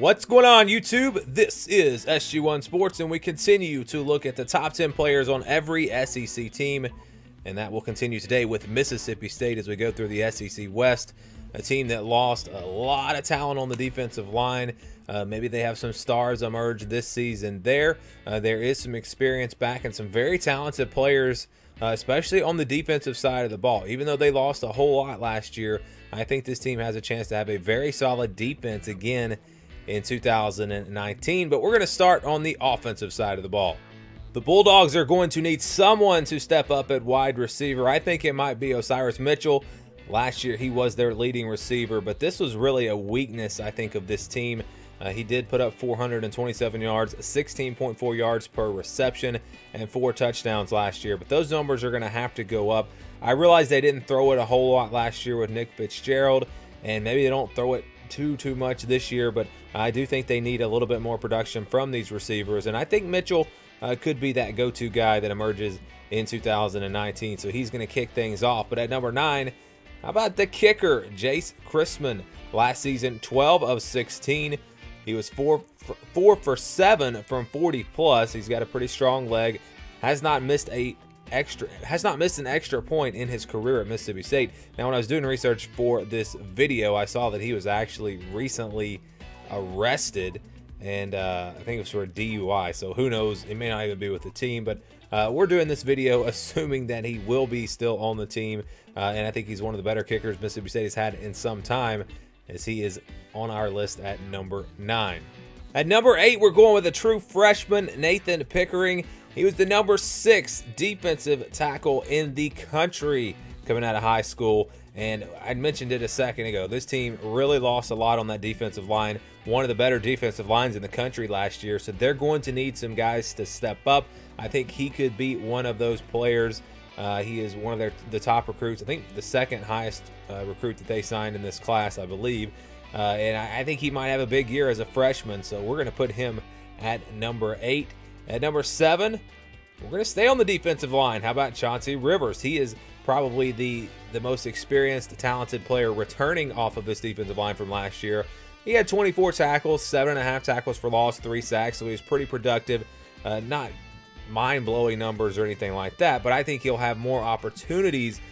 What's going on, YouTube? This is SG1 Sports, and we continue to look at the top 10 players on every SEC team, and that will continue today with Mississippi State as we go through the SEC West, a team that lost a lot of talent on the defensive line. Maybe they have some stars emerge this season there. There is some experience back and some very talented players, especially on the defensive side of the ball. Even though they lost a whole lot last year, I think this team has a chance to have a very solid defense again in 2019, but we're going to start on the offensive side of the ball. The Bulldogs are going to need someone to step up at wide receiver. I think it might be Osirus Mitchell. Last year he was their leading receiver, but this was really a weakness, I think, of this team. He did put up 427 yards, 16.4 yards per reception, and 4 touchdowns last year, but those numbers are going to have to go up. I realize they didn't throw it a whole lot last year with Nick Fitzgerald, and maybe they don't throw it too much this year, but I do think they need a little bit more production from these receivers, and I think Mitchell could be that go-to guy that emerges in 2019, so he's going to kick things off. But at number 9, how about the kicker, Jace Christmann? Last season, 12 of 16. He was 4 for 7 from 40 plus. He's got a pretty strong leg. Has not missed an extra point in his career at Mississippi State. Now, when I was doing research for this video, I saw that he was actually recently arrested, and I think it was for a DUI. So who knows? He may not even be with the team, but we're doing this video assuming that he will be still on the team, and I think he's one of the better kickers Mississippi State has had in some time, as he is on our list at number 9. At number 8, we're going with a true freshman, Nathan Pickering. He was the number 6 defensive tackle in the country coming out of high school, and I mentioned it a second ago. This team really lost a lot on that defensive line, one of the better defensive lines in the country last year, so they're going to need some guys to step up. I think he could be one of those players. He is one of the top recruits. I think the second highest recruit that they signed in this class, I believe. And I think he might have a big year as a freshman, so we're going to put him at number 8. At number 7, we're going to stay on the defensive line. How about Chauncey Rivers? He is probably the most experienced, talented player returning off of this defensive line from last year. He had 24 tackles, 7.5 tackles for loss, 3 sacks, so he was pretty productive. Not mind-blowing numbers or anything like that, but I think he'll have more opportunities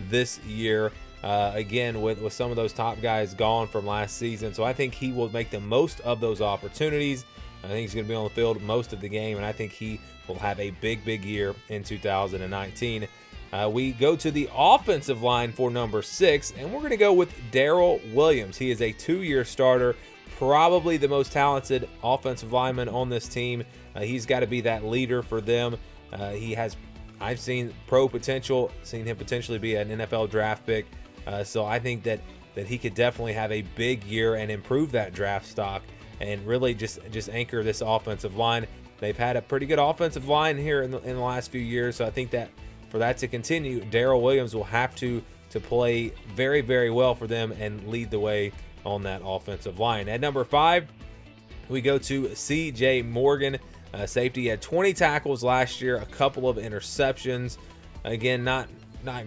this year, again, with some of those top guys gone from last season. So I think he will make the most of those opportunities. I think he's going to be on the field most of the game, and I think he will have a big year in 2019. We go to the offensive line for number 6, and we're going to go with Darryl Williams. He is a 2-year starter, probably the most talented offensive lineman on this team. He's got to be that leader for them. I've seen pro potential, seen him potentially be an NFL draft pick. So I think that he could definitely have a big year and improve that draft stock and really just anchor this offensive line. They've had a pretty good offensive line here in the last few years, so I think that for that to continue, Darryl Williams will have to play very well for them and lead the way on that offensive line. At number 5, we go to C.J. Morgan. Safety had 20 tackles last year, a couple of interceptions. Again, not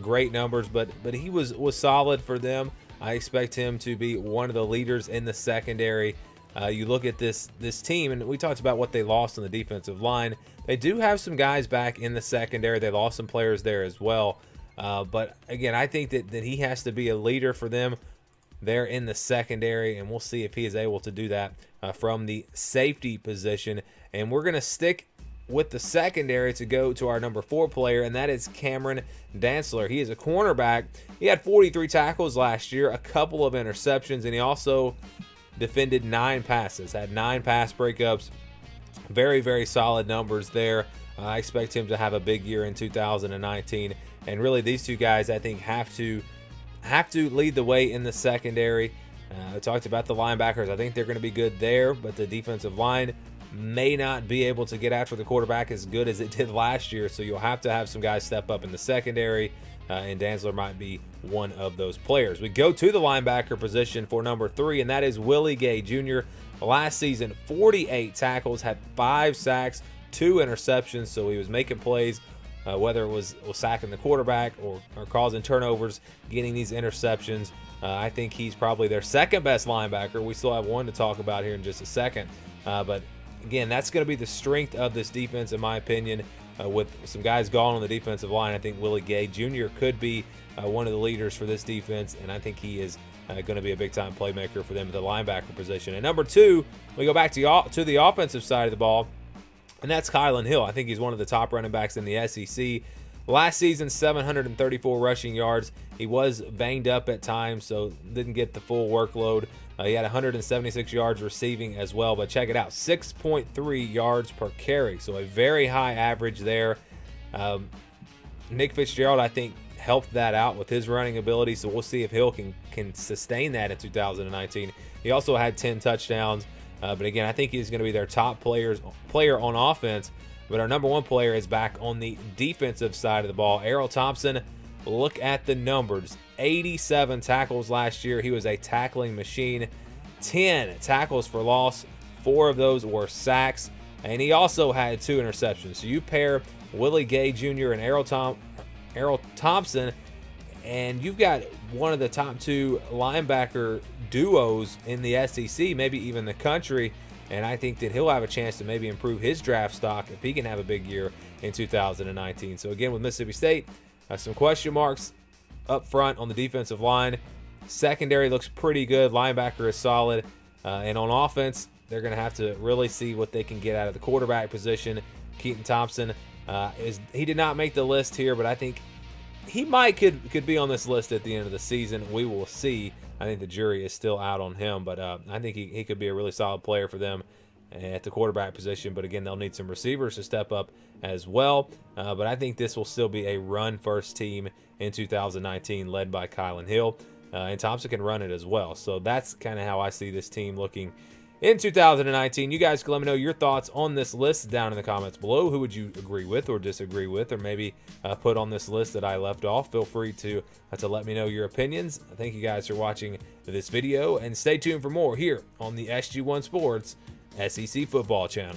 great numbers, but he was solid for them. I expect him to be one of the leaders in the secondary. You look at this team, and we talked about what they lost on the defensive line. They do have some guys back in the secondary. They lost some players there as well. But again, I think that he has to be a leader for them there in the secondary, and we'll see if he is able to do that from the safety position. And we're going to stick with the secondary to go to our number 4 player, and that is Cameron Dantzler. He is a cornerback. He had 43 tackles last year, a couple of interceptions, and he also defended 9 passes, had 9 pass breakups. Very solid numbers there. I expect him to have a big year in 2019. And really, these two guys, I think, have to lead the way in the secondary. I talked about the linebackers. I think they're going to be good there, but the defensive line may not be able to get after the quarterback as good as it did last year, so you'll have to have some guys step up in the secondary, and Dantzler might be one of those players. We go to the linebacker position for number 3, and that is Willie Gay Jr. Last season, 48 tackles, had 5 sacks, 2 interceptions, so he was making plays whether it was sacking the quarterback or causing turnovers, getting these interceptions. I think he's probably their second best linebacker. We still have one to talk about here in just a second. But again, that's going to be the strength of this defense, in my opinion. With some guys gone on the defensive line, I think Willie Gay Jr. could be one of the leaders for this defense, and I think he is going to be a big-time playmaker for them at the linebacker position. And number two, we go back to the offensive side of the ball, and that's Kylin Hill. I think he's one of the top running backs in the SEC. Last season, 734 rushing yards. He was banged up at times, so didn't get the full workload. He had 176 yards receiving as well, but check it out, 6.3 yards per carry, so a very high average there. Nick Fitzgerald, I think, helped that out with his running ability, so we'll see if Hill can sustain that in 2019. He also had 10 touchdowns, but again, I think he's going to be their top player on offense. But our number one player is back on the defensive side of the ball. Eroll Thompson, look at the numbers. 87 tackles last year. He was a tackling machine. 10 tackles for loss. 4 of those were sacks. And he also had 2 interceptions. So you pair Willie Gay Jr. and Eroll Thompson, and you've got one of the top 2 linebacker duos in the SEC, maybe even the country. And I think that he'll have a chance to maybe improve his draft stock if he can have a big year in 2019. So again, with Mississippi State, some question marks up front on the defensive line. Secondary looks pretty good. Linebacker is solid. And on offense, they're going to have to really see what they can get out of the quarterback position. Keaton Thompson, he did not make the list here, but I think he could be on this list at the end of the season. We will see. I think the jury is still out on him, but I think he could be a really solid player for them at the quarterback position. But again, they'll need some receivers to step up as well. But I think this will still be a run-first team in 2019, led by Kylin Hill. And Thompson can run it as well. So that's kind of how I see this team looking in 2019. You guys can let me know your thoughts on this list down in the comments below. Who would you agree with or disagree with, or maybe put on this list that I left off? Feel free to let me know your opinions. Thank you guys for watching this video, and stay tuned for more here on the SG1 Sports SEC Football Channel.